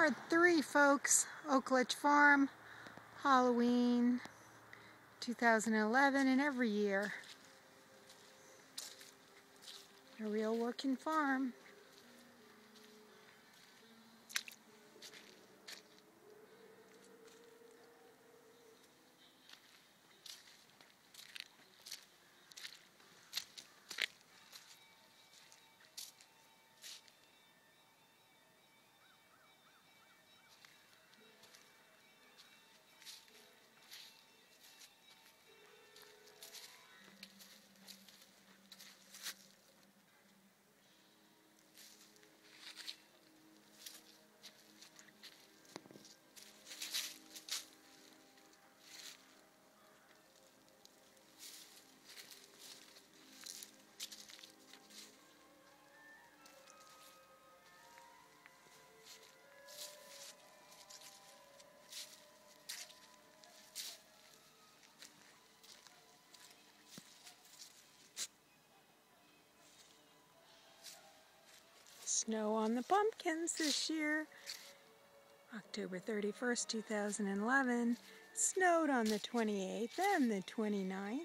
Part 3, folks. Oakledge Farm, Halloween 2011, and every year. A real working farm. Snow on the pumpkins this year. October 31st, 2011. Snowed on the 28th and the 29th.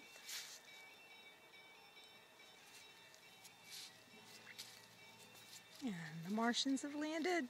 And the Martians have landed.